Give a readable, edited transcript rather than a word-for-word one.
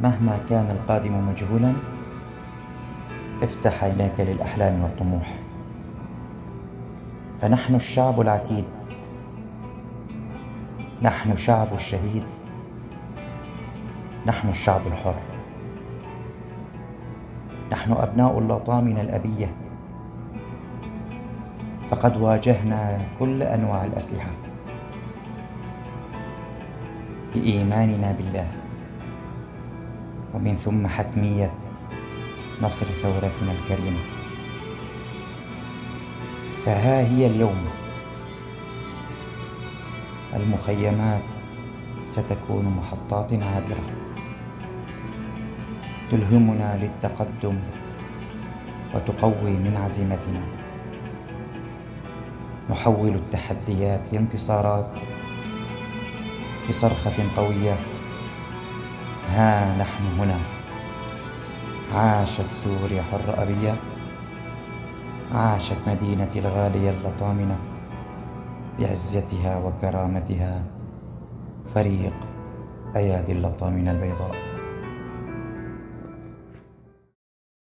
مهما كان القادم مجهولا، افتح عينيك للأحلام والطموح، فنحن الشعب العتيد، نحن شعب الشهيد، نحن الشعب الحر، نحن أبناء اللطامنة الأبية، فقد واجهنا كل أنواع الأسلحة بإيماننا بالله، ومن ثم حتمية نصر ثورتنا الكريمة. فها هي اليوم، المخيمات ستكون محطات عابرة تلهمنا للتقدم وتقوي من عزيمتنا. نحول التحديات لانتصارات بصرخة قوية: ها نحن هنا. عاشت سوريا حرة أبية، عاشت مدينتي الغالية اللطامنة بعزتها وكرامتها. فريق أيادي اللطامنة البيضاء.